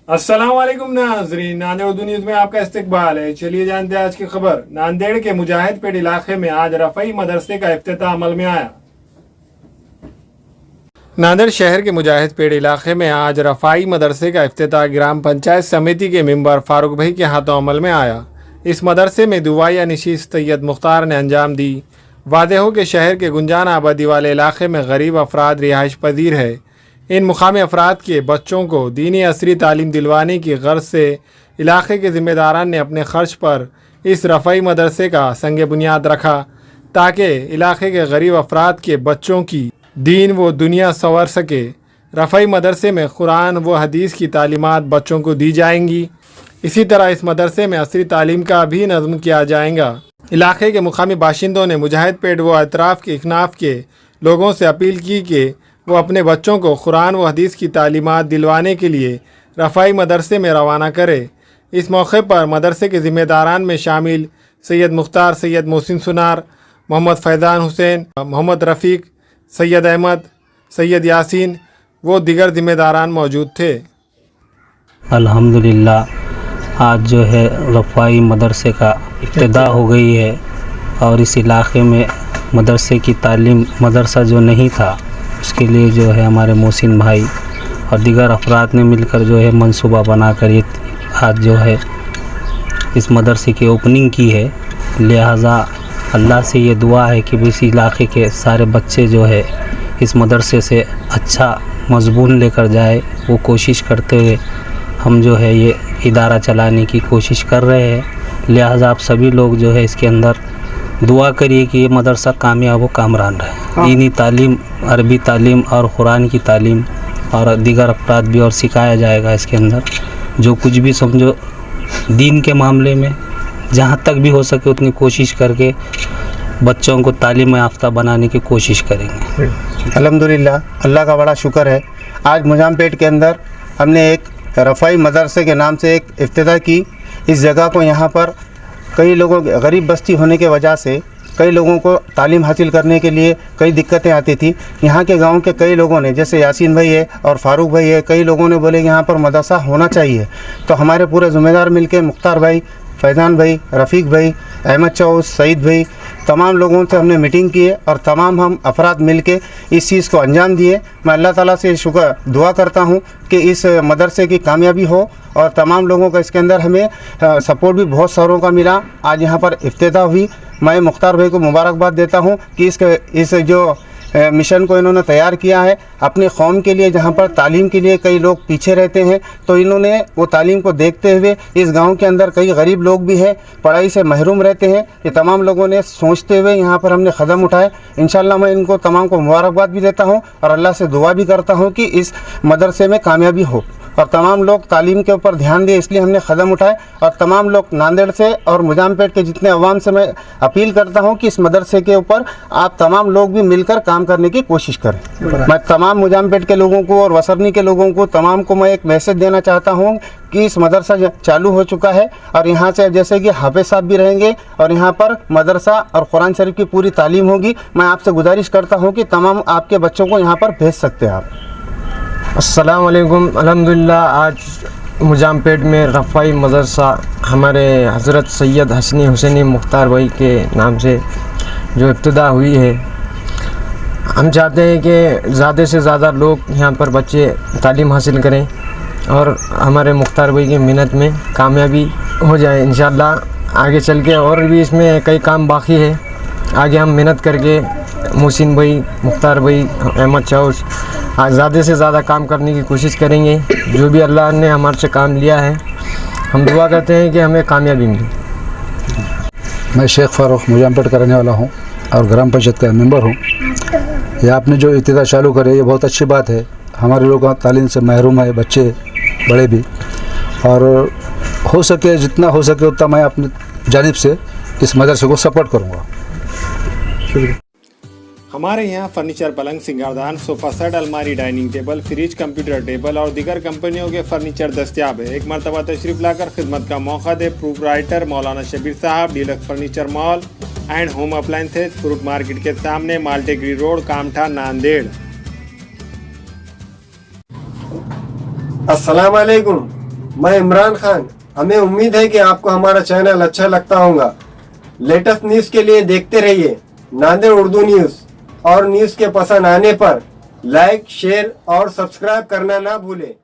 अस्सलाम वालेकुम नाजरीन, नांदेड़ उर्दू न्यूज में आपका इस्तकबाल है। चलिए जानते हैं आज की खबर। नांदेड़ के मुजाहिद पेट इलाके में आज रफ़ई मदरसे का इफ्तिताह अमल में आया। नांदेड़ शहर के मुजाहिद पेट इलाके में आज रफ़ाई मदरसे का इफ्तिताह ग्राम पंचायत समिति के मेंबर फारूक भाई के हाथों अमल में आया। इस मदरसे में दुआया नशीस सैयद मुख्तार ने अंजाम दी। वादे हो कि शहर के गुंजान आबादी वाले इलाके में गरीब अफराद रिहाइश पजीर है। इन मुकामी अफराद के बच्चों को दीनी असरी तालीम दिलवाने की गर्ज से इलाके के ज़िम्मेदारान ने अपने ख़र्च पर इस रफ़ई मदरसे का संग बुनियाद रखा ताकि इलाके के गरीब अफराद के बच्चों की दीन व दुनिया संवर सके। रफ़ई मदरसे में कुरान व हदीस की तालीमात बच्चों को दी जाएंगी। इसी तरह इस मदरसे में असरी तालीम का भी नज़्म किया जाएगा। इलाके के मुकामी बाशिंदों ने मुजाहिद पेट व अतराफ़ के इकनाफ़ के लोगों से अपील की कि वो अपने बच्चों को कुरान व हदीस की तालीमात दिलवाने के लिए रफ़ाई मदरसे में रवाना करे। इस मौके पर मदरसे के ज़िम्मेदारान में शामिल सैयद मुख्तार, सैयद मोहसिन सुनार, मोहम्मद फैज़ान हुसैन, मोहम्मद रफ़ीक, सैयद अहमद, सैयद यासीन वो दिगर ज़िम्मेदारान मौजूद थे। अल्हम्दुलिल्लाह आज जो है रफ़ाई मदरसे का इब्तिदा हो गई है और इस इलाके में मदरसे की तालीम मदरसा जो नहीं था उसके लिए जो है हमारे मोहसिन भाई और दीगर अफराद ने मिलकर जो है मंसूबा बनाकर ये आज जो है इस मदरसे की ओपनिंग की है। लिहाजा अल्लाह से ये दुआ है कि इस इलाके के सारे बच्चे जो है इस मदरसे से अच्छा मज़मून लेकर जाए। वो कोशिश करते हुए हम जो है ये इदारा चलाने की कोशिश कर रहे हैं। लिहाजा आप सभी लोग जो है इसके अंदर दुआ करिए कि ये मदरसा कामयाब व कामरान रहे। दीनी तालीम, अरबी तालीम और कुरान की तालीम और दीगर अफराद भी और सिखाया जाएगा। इसके अंदर जो कुछ भी समझो दीन के मामले में जहाँ तक भी हो सके उतनी कोशिश करके बच्चों को तालीम याफ्ता बनाने की कोशिश करेंगे। अल्हम्दुलिल्लाह, अल्लाह का बड़ा शुक्र है। आज मुजामपेट के अंदर हमने एक रफ़ाई मदरसे के नाम से एक इफ्तिताह की। इस जगह को यहाँ पर कई लोगों गरीब बस्ती होने के वजह से कई लोगों को तालीम हासिल करने के लिए कई दिक्कतें आती थी। यहाँ के गांव के कई लोगों ने, जैसे यासीन भाई है और फारूक भाई है, कई लोगों ने बोले यहाँ पर मदरसा होना चाहिए। तो हमारे पूरे ज़िम्मेदार मिलके मुख्तार भाई, फैज़ान भाई, रफ़ीक भाई, अहमद चौस, सईद भाई, तमाम लोगों से हमने मीटिंग की है और तमाम हम अफराद मिलके इस चीज़ को अंजाम दिए। मैं अल्लाह ताला से शुक्र दुआ करता हूँ कि इस मदरसे की कामयाबी हो और तमाम लोगों का इसके अंदर हमें सपोर्ट भी बहुत सारों का मिला। आज यहाँ पर इफ्तिताह हुई। मैं मुख्तार भाई को मुबारकबाद देता हूँ कि इस जो मिशन को इन्होंने तैयार किया है अपनी कौम के लिए, जहाँ पर तालीम के लिए कई लोग पीछे रहते हैं, तो इन्होंने वो तालीम को देखते हुए इस गांव के अंदर कई गरीब लोग भी हैं, पढ़ाई से महरूम रहते हैं, ये तमाम लोगों ने सोचते हुए यहाँ पर हमने कदम उठाए। इंशाल्लाह मैं इनको तमाम को मुबारकबाद भी देता हूँ और अल्लाह से दुआ भी करता हूँ कि इस मदरसे में कामयाबी हो और तमाम लोग तालीम के ऊपर ध्यान दें, इसलिए हमने कदम उठाए। और तमाम लोग नांदेड़ से और मुजामपेट के जितने अवाम से मैं अपील करता हूं कि इस मदरसे के ऊपर आप तमाम लोग भी मिलकर काम करने की कोशिश करें। मैं तमाम मुजामपेट के लोगों को और वसरनी के लोगों को तमाम को मैं एक मैसेज देना चाहता हूं कि इस मदरसा चालू हो चुका है और यहाँ से जैसे कि हाफिज साहब भी रहेंगे और यहाँ पर मदरसा और कुरान शरीफ की पूरी तालीम होगी। मैं आपसे गुजारिश करता हूँ कि तमाम आपके बच्चों को यहाँ पर भेज सकते हैं आप। अस्सलाम वालेकुम। अल्हम्दुलिल्लाह आज मुजामपेट में रफ़ाई मदरसा हमारे हज़रत सैयद हसनी हुसैनी मुख्तार भाई के नाम से जो इब्तिदा हुई है, हम चाहते हैं कि ज़्यादा से ज़्यादा लोग यहाँ पर बच्चे तालीम हासिल करें और हमारे मुख्तार भाई की मेहनत में कामयाबी हो जाए इंशाअल्लाह। आगे चल के और भी इसमें कई काम बाकी है, आगे हम मेहनत करके मोहसिन भाई, मुख्तार भाई, अहमद चौस आज ज़्यादा से ज़्यादा काम करने की कोशिश करेंगे। जो भी अल्लाह ने हमारे से काम लिया है हम दुआ करते हैं कि हमें कामयाबी मिले। मैं शेख फारूक मुजामपेट का रहने वाला हूँ और ग्राम पंचायत का मेंबर हूँ। ये आपने जो इब्तिदा चालू करे ये बहुत अच्छी बात है। हमारे लोग तालीम से महरूम है, बच्चे बड़े भी, और हो सके जितना हो सके उतना मैं अपनी जानिब से इस मदरसे को सपोर्ट करूँगा। हमारे यहाँ फर्नीचर, पलंग, सिंगारदान, सोफ़ा सेट, अलमारी, dining table, fridge, computer table और दीगर कंपनियों के फर्नीचर दस्तियाब है। एक मरतबा तशरीफ़ लाकर खिदमत का मौका दे। प्रोप्राइटर मौलाना शबीर साहब, deluxe furniture mall and home appliances, fruit market के सामने, माल्टेगरी रोड, कामठा, नांदेड़। अस्सलाम वालेकुम। मैं इमरान खान। हमें उम्मीद है कि आपको हमारा चैनल अच्छा लगता होगा। लेटेस्ट न्यूज़ के लिए देखते रहिए नांदेड़ उर्दू न्यूज़, और न्यूज़ के पसंद आने पर लाइक, शेयर और सब्सक्राइब करना ना भूलें।